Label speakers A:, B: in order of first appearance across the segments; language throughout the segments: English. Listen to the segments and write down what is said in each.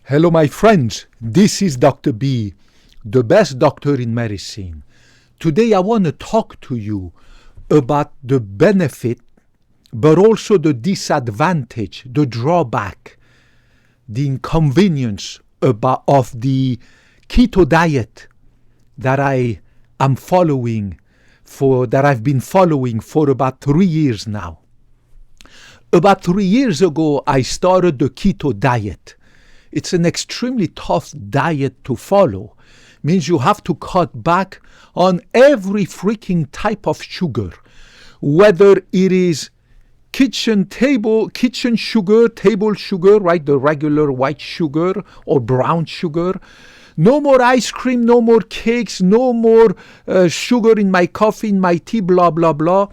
A: Hello, my friends. This is Dr. B, the best doctor in medicine. Today, I want to talk to you about the benefit, but also the disadvantage, the drawback, the inconvenience of the keto diet that I am following that I've been following for about 3 years now. About 3 years ago, I started the keto diet. It's an extremely tough diet to follow. Means you have to cut back on every freaking type of sugar, whether it is kitchen sugar, table sugar, right? The regular white sugar or brown sugar. No more ice cream, no more cakes, no more sugar in my coffee, in my tea, blah, blah, blah.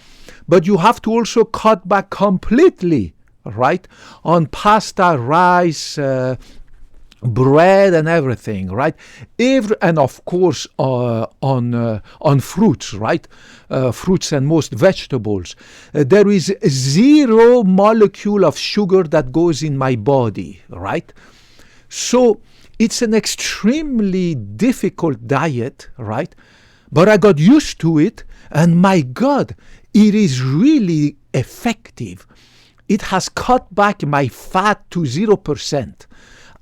A: But you have to also cut back completely, right? On pasta, rice, bread and everything, right? And of course on fruits, right? Fruits and most vegetables. There is 0 molecule of sugar that goes in my body, right? So it's an extremely difficult diet, right? But I got used to it, and my God, it is really effective. It has cut back my fat to 0%.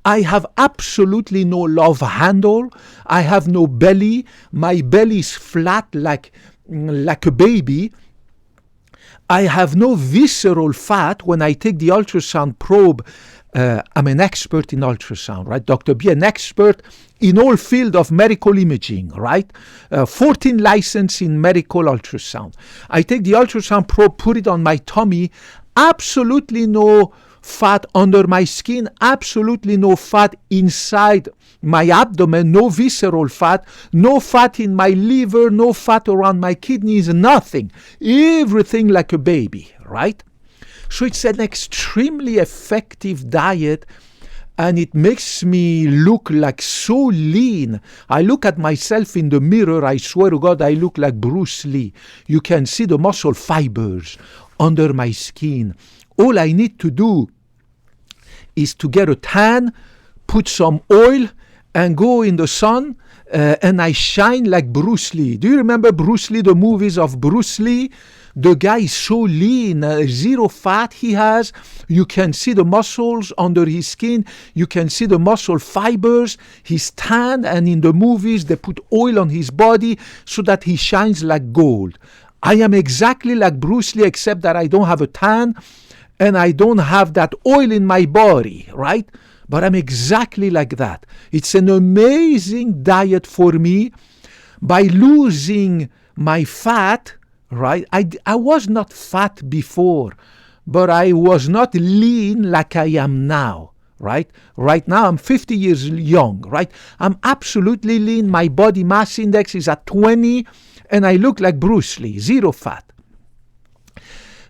A: I have absolutely no love handle. I have no belly. My belly is flat like a baby. I have no visceral fat. When I take the ultrasound probe, I'm an expert in ultrasound, right? Dr. B, an expert in all field of medical imaging, right? 14 license in medical ultrasound. I take the ultrasound probe, put it on my tummy, absolutely no fat under my skin, absolutely no fat inside my abdomen, no visceral fat, no fat in my liver, no fat around my kidneys, nothing. Everything like a baby, right? So it's an extremely effective diet, and it makes me look like so lean. I look at myself in the mirror, I swear to God, I look like Bruce Lee. You can see the muscle fibers under my skin. All I need to do is to get a tan, put some oil, and go in the sun, and I shine like Bruce Lee. Do you remember Bruce Lee, the movies of Bruce Lee? The guy is so lean, 0 fat he has. You can see the muscles under his skin. You can see the muscle fibers. He's tan, and in the movies they put oil on his body so that he shines like gold. I am exactly like Bruce Lee, except that I don't have a tan and I don't have that oil in my body, right? But I'm exactly like that. It's an amazing diet for me. By losing my fat, right? I was not fat before, but I was not lean like I am now, right? Right now I'm 50 years young, right? I'm absolutely lean. My body mass index is at 20, and I look like Bruce Lee, 0 fat.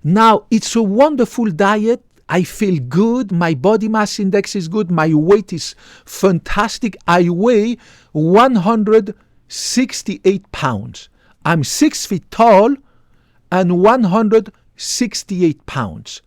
A: Now, it's a wonderful diet. I feel good. My body mass index is good. My weight is fantastic. I weigh 168 pounds. I'm 6 feet tall and 168 pounds.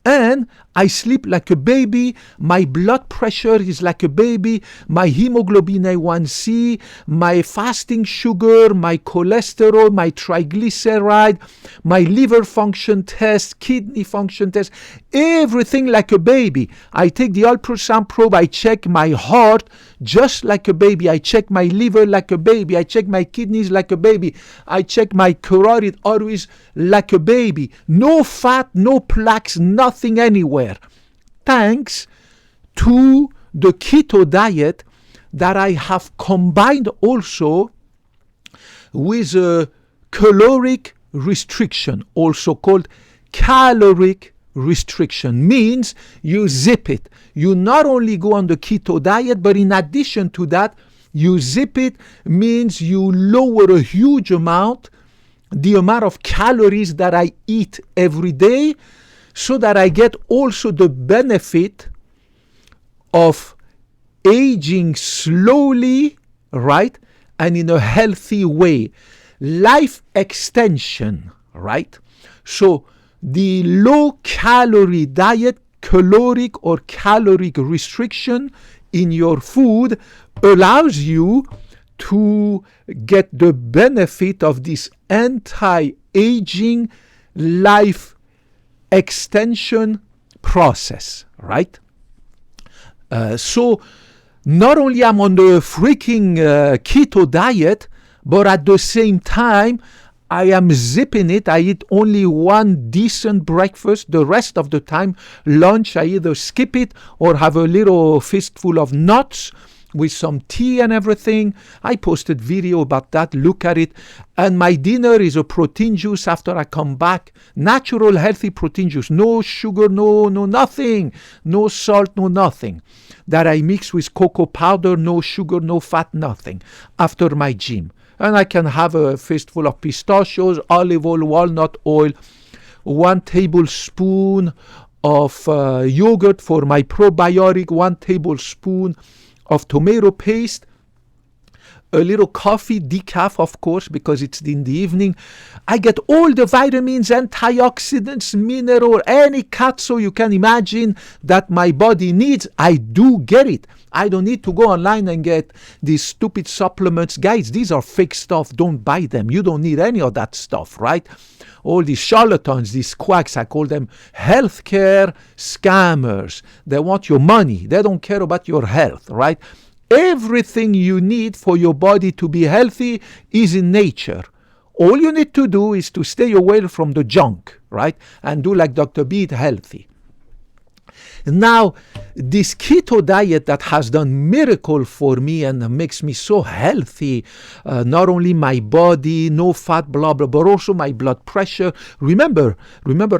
A: And I sleep like a baby. My blood pressure is like a baby. My hemoglobin A1C, my fasting sugar, my cholesterol, my triglyceride, my liver function test, kidney function test, everything like a baby. I take the ultrasound probe. I check my heart just like a baby. I check my liver like a baby. I check my kidneys like a baby. I check my carotid arteries like a baby. No fat, no plaques, nothing anywhere. Thanks to the keto diet that I have combined also with a caloric restriction, also called caloric restriction. Means you zip it. You not only go on the keto diet, but in addition to that, you zip it, means you lower a huge amount, the amount of calories that I eat every day, so that I get also the benefit of aging slowly, right? And in a healthy way. Life extension, right? So the low calorie diet caloric or caloric restriction in your food allows you to get the benefit of this anti-aging life extension process, right? So not only I'm on the freaking keto diet, but at the same time, I am zipping it. I eat only one decent breakfast. The rest of the time, lunch, I either skip it or have a little fistful of nuts with some tea and everything. I posted video about that. Look at it. And my dinner is a protein juice after I come back. Natural, healthy protein juice. No sugar, no nothing. No salt, no nothing. That I mix with cocoa powder, no sugar, no fat, nothing. After my gym. And I can have a fistful of pistachios, olive oil, walnut oil, 1 tablespoon of yogurt for my probiotic, 1 tablespoon of tomato paste, a little coffee, decaf, of course, because it's in the evening. I get all the vitamins, antioxidants, mineral, any katsu you can imagine that my body needs. I do get it. I don't need to go online and get these stupid supplements. Guys, these are fake stuff. Don't buy them. You don't need any of that stuff, right? All these charlatans, these quacks, I call them healthcare scammers. They want your money. They don't care about your health, right? Everything you need for your body to be healthy is in nature. All you need to do is to stay away from the junk, right? And do like Dr. B, eat healthy. Now, this keto diet that has done miracle for me and makes me so healthy, not only my body, no fat, blah, blah, but also my blood pressure. Remember,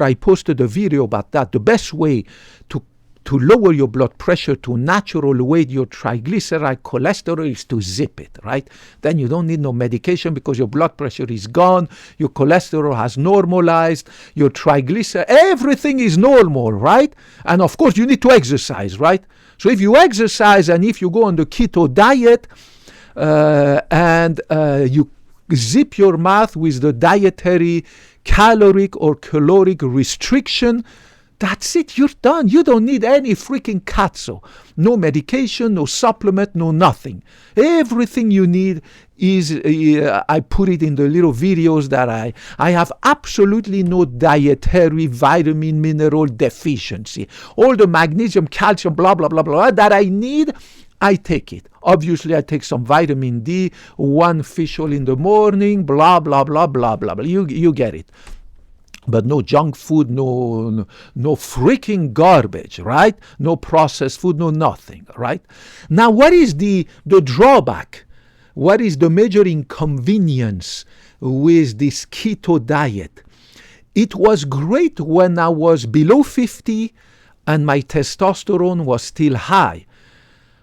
A: I posted a video about that. The best way to lower your blood pressure to natural weight, your triglyceride, cholesterol, is to zip it, right? Then you don't need no medication because your blood pressure is gone, your cholesterol has normalized, your triglyceride, everything is normal, right? And of course, you need to exercise, right? So if you exercise and if you go on the keto diet and you zip your mouth with the dietary caloric or caloric restriction, that's it, you're done. You don't need any freaking katsu. No medication, no supplement, no nothing. Everything you need is, I put it in the little videos that I have absolutely no dietary vitamin, mineral deficiency. All the magnesium, calcium, blah, blah, blah, blah, that I need, I take it. Obviously, I take some vitamin D, 1 fish oil in the morning, blah, blah, blah, blah, blah, blah. You get it. But no junk food, no freaking garbage, right? No processed food, no nothing, right? Now, what is the drawback? What is the major inconvenience with this keto diet? It was great when I was below 50 and my testosterone was still high.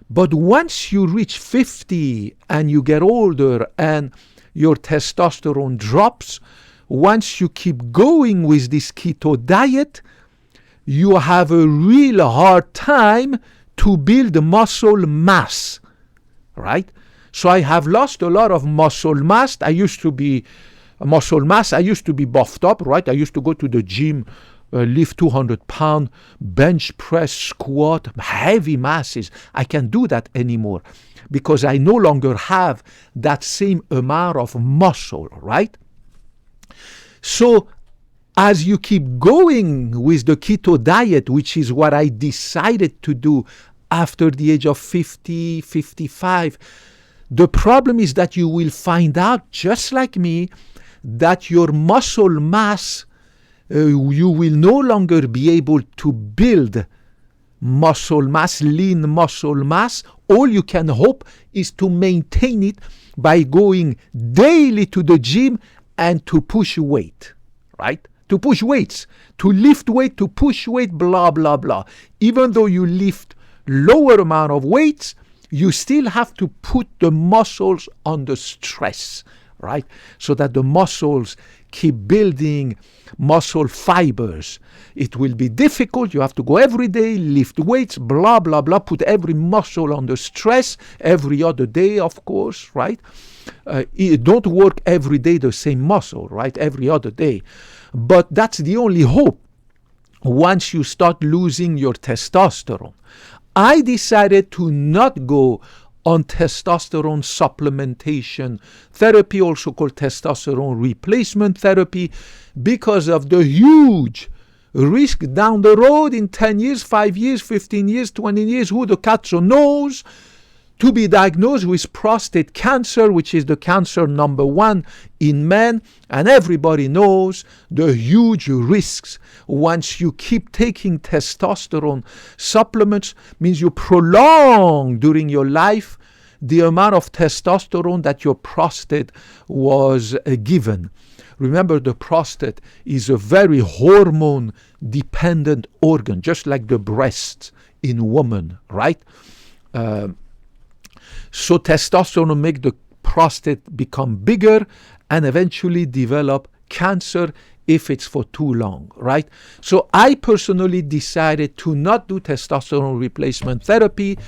A: But once you reach 50 and you get older and your testosterone drops, once you keep going with this keto diet, you have a real hard time to build muscle mass, right? So I have lost a lot of muscle mass. I used to be buffed up, right? I used to go to the gym, lift 200-pound, bench press, squat, heavy masses. I can't do that anymore because I no longer have that same amount of muscle, right? So as you keep going with the keto diet, which is what I decided to do after the age of 50, 55, the problem is that you will find out, just like me, that your muscle mass, you will no longer be able to build muscle mass, lean muscle mass. All you can hope is to maintain it by going daily to the gym and to push weight, right? To push weights, to lift weight, to push weight, blah, blah, blah. Even though you lift lower amount of weights, you still have to put the muscles under stress, right? So that the muscles keep building muscle fibers. It will be difficult. You have to go every day, lift weights, blah, blah, blah, put every muscle under stress every other day, of course, right? Don't work every day the same muscle, right? Every other day. But that's the only hope once you start losing your testosterone. I decided to not go on testosterone supplementation therapy, also called testosterone replacement therapy, because of the huge risk down the road in 10 years, 5 years, 15 years, 20 years, who the catcher knows, to be diagnosed with prostate cancer, which is the cancer number 1 in men. And everybody knows the huge risks once you keep taking testosterone supplements. Means you prolong during your life the amount of testosterone that your prostate was given. Remember, the prostate is a very hormone-dependent organ, just like the breasts in women, right? So testosterone make the prostate become bigger and eventually develop cancer if it's for too long, right? So I personally decided to not do testosterone replacement therapy,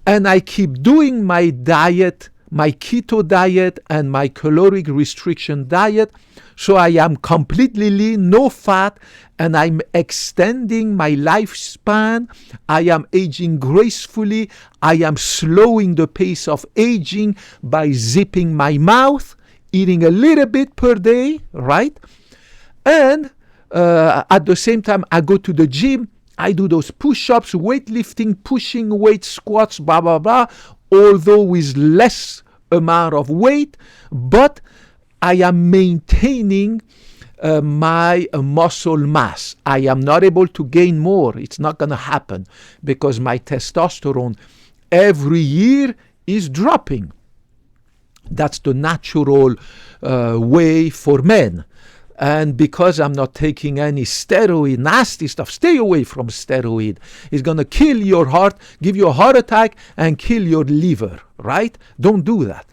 A: and I keep doing my diet, my keto diet and my caloric restriction diet. So I am completely lean, no fat, and I'm extending my lifespan. I am aging gracefully. I am slowing the pace of aging by zipping my mouth, eating a little bit per day, right? And at the same time, I go to the gym. I do those push-ups, weightlifting, pushing weight, squats, blah, blah, blah, although with less amount of weight, but I am maintaining my muscle mass. I am not able to gain more. It's not going to happen because my testosterone every year is dropping. That's the natural way for men. And because I'm not taking any steroid, nasty stuff, stay away from steroid. It's going to kill your heart, give you a heart attack, and kill your liver, right? Don't do that.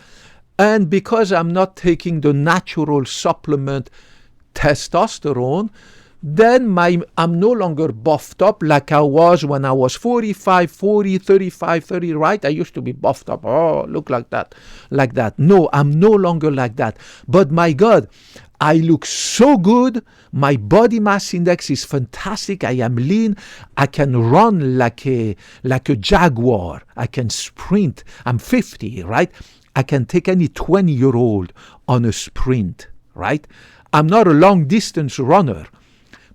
A: And because I'm not taking the natural supplement testosterone, then I'm no longer buffed up like I was when I was 45, 40, 35, 30, right? I used to be buffed up. Oh, look like that. No, I'm no longer like that. But my God, I look so good. My body mass index is fantastic. I am lean. I can run like a jaguar. I can sprint. I'm 50, right? I can take any 20-year-old on a sprint, right? I'm not a long distance runner,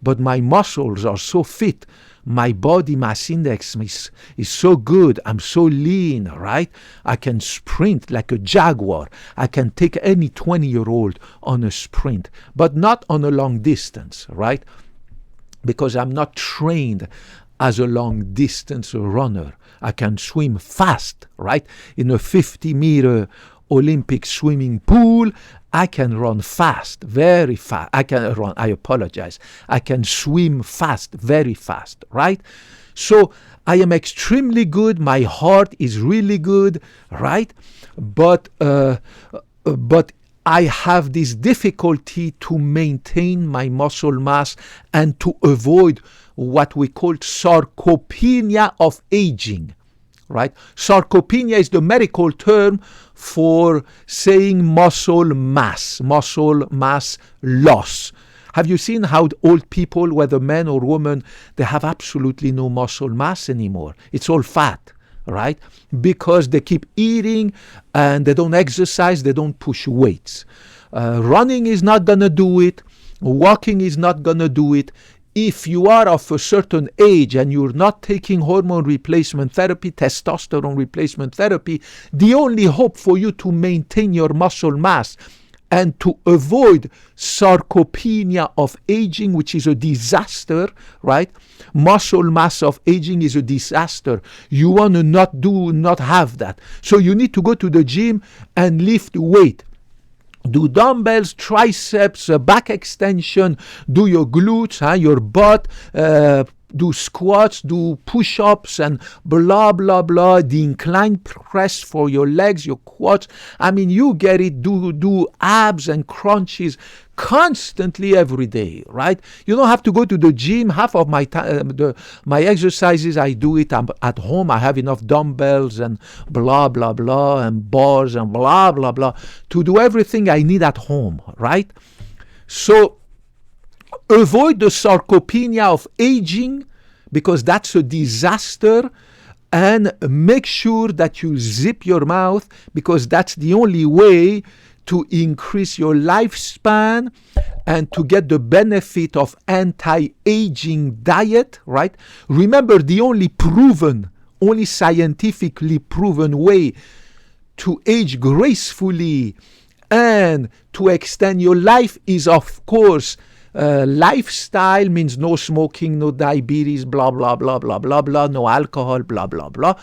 A: but my muscles are so fit. My body mass index is so good. I'm so lean, right? I can sprint like a jaguar. I can take any 20-year-old on a sprint, but not on a long distance, right? Because I'm not trained as a long distance runner. I can swim fast, right? In a 50-meter Olympic swimming pool, I can run fast, very fast. I can swim fast, very fast, right? So I am extremely good. My heart is really good, right? But I have this difficulty to maintain my muscle mass and to avoid what we call sarcopenia of aging, right? Sarcopenia is the medical term for saying muscle mass loss. Have you seen how old people, whether men or women, they have absolutely no muscle mass anymore? It's all fat, right? Because they keep eating and they don't exercise, they don't push weights. Running is not going to do it. Walking is not going to do it. If you are of a certain age and you're not taking hormone replacement therapy, testosterone replacement therapy, the only hope for you to maintain your muscle mass and to avoid sarcopenia of aging, which is a disaster, right? Muscle mass of aging is a disaster. You want to not have that. So you need to go to the gym and lift weight. Do dumbbells, triceps, back extension, do your glutes, your butt, do squats, do push-ups and blah, blah, blah, the incline press for your legs, your quads. I mean, you get it, do abs and crunches constantly every day, right? You don't have to go to the gym. Half of my my exercises, I do it at home. I have enough dumbbells and blah, blah, blah, and bars and blah, blah, blah, to do everything I need at home, right? So Avoid the sarcopenia of aging, because that's a disaster. And make sure that you zip your mouth, because that's the only way to increase your lifespan and to get the benefit of anti-aging diet, right? Remember, the only scientifically proven way to age gracefully and to extend your life is, of course, lifestyle, means no smoking, no diabetes, blah, blah, blah, blah, blah, blah, no alcohol, blah, blah, blah.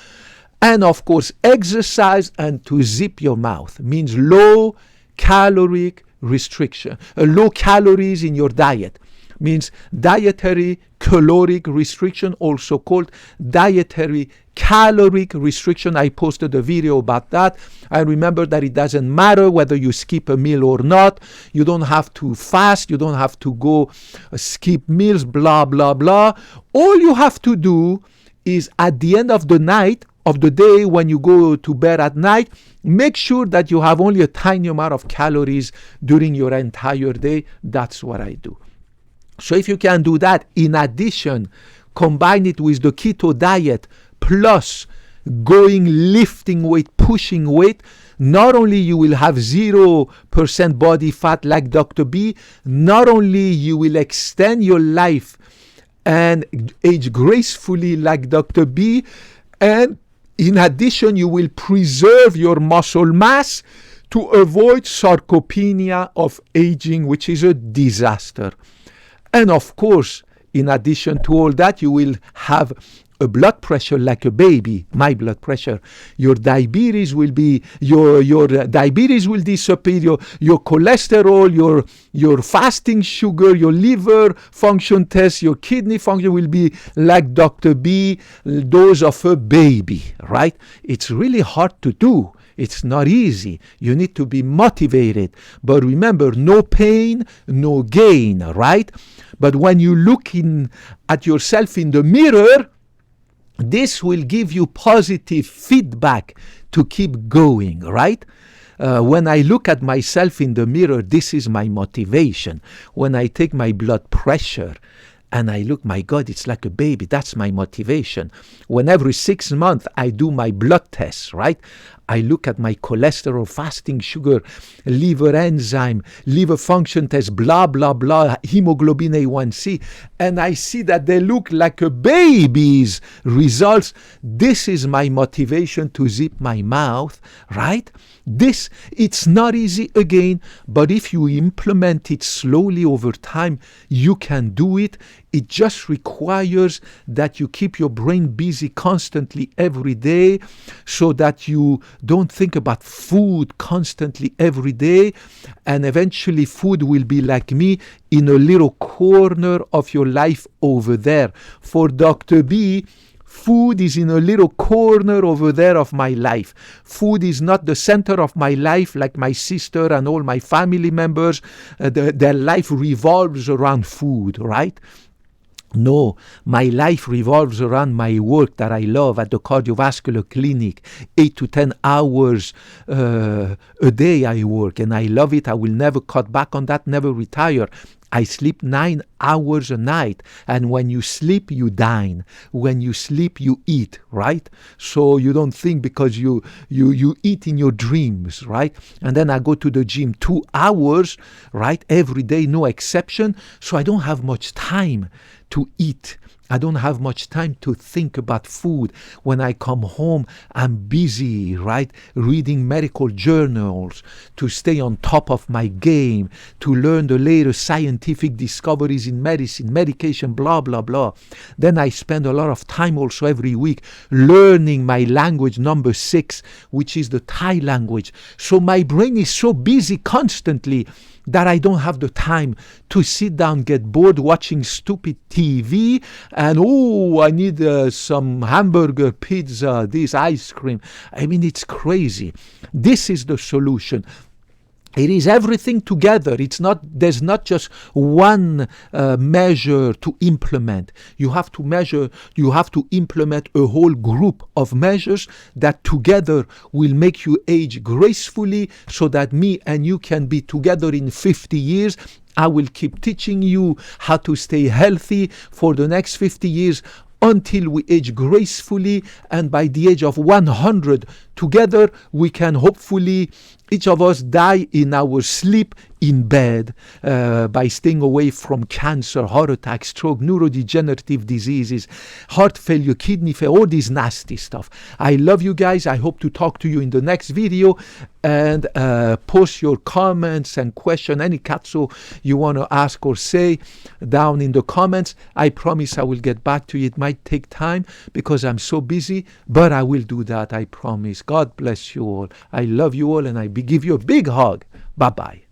A: And of course, exercise, and to zip your mouth means low caloric restriction, low calories in your diet. Means dietary caloric restriction, also called dietary caloric restriction. I posted a video about that. I remember that it doesn't matter whether you skip a meal or not. You don't have to fast. You don't have to go skip meals, blah, blah, blah. All you have to do is at the end of the night, of the day, when you go to bed at night, make sure that you have only a tiny amount of calories during your entire day. That's what I do. So if you can do that, in addition, combine it with the keto diet, plus lifting weight, pushing weight, not only you will have 0% body fat like Dr. B, not only you will extend your life and age gracefully like Dr. B, and in addition, you will preserve your muscle mass to avoid sarcopenia of aging, which is a disaster. And of course, in addition to all that, you will have a blood pressure like a baby, my blood pressure. Your diabetes will be, your diabetes will disappear, your cholesterol, your fasting sugar, your liver function test, your kidney function will be like Dr. B, those of a baby, right? It's really hard to do. It's not easy. You need to be motivated. But remember, no pain, no gain, right? But when you look at yourself in the mirror, this will give you positive feedback to keep going, right? When I look at myself in the mirror, this is my motivation. When I take my blood pressure and I look, my God, it's like a baby. That's my motivation. When every 6 months I do my blood tests, right? I look at my cholesterol, fasting sugar, liver enzyme, liver function test, blah, blah, blah, hemoglobin A1C, and I see that they look like a baby's results. This is my motivation to zip my mouth, right? It's not easy again, but if you implement it slowly over time, you can do it. It just requires that you keep your brain busy constantly every day, so that you don't think about food constantly every day, and eventually food will be like me, in a little corner of your life over there. For Dr. B, food is in a little corner over there of my life. Food is not the center of my life like my sister and all my family members. Their life revolves around food, right? No, my life revolves around my work that I love at the cardiovascular clinic. 8 to 10 hours a day I work, and I love it. I will never cut back on that, never retire. I sleep 9 hours a night, and when you sleep, you dine. When you sleep, you eat, right? So you don't think, because you eat in your dreams, right? And then I go to the gym 2 hours, right? Every day, no exception. So I don't have much time to eat. I don't have much time to think about food. When I come home, I'm busy, right? Reading medical journals to stay on top of my game, to learn the latest scientific discoveries in medicine, medication, blah, blah, blah. Then I spend a lot of time also every week learning my language number 6, which is the Thai language. So my brain is so busy constantly that I don't have the time to sit down, get bored watching stupid TV, and I need some hamburger, pizza, this ice cream. I mean, it's crazy. This is the solution. It is everything together. There's not just one measure to implement. You have to implement a whole group of measures that together will make you age gracefully, so that me and you can be together in 50 years. I will keep teaching you how to stay healthy for the next 50 years until we age gracefully, and by the age of 100, together we can hopefully, each of us, die in our sleep in bed, by staying away from cancer, heart attack, stroke, neurodegenerative diseases, heart failure, kidney failure, all this nasty stuff. I love you guys. I hope to talk to you in the next video, and post your comments and question, any katsu you want to ask or say down in the comments. I promise I will get back to you. It might take time because I'm so busy, but I will do that, I promise. God bless you all. I love you all, and I give you a big hug. Bye-bye.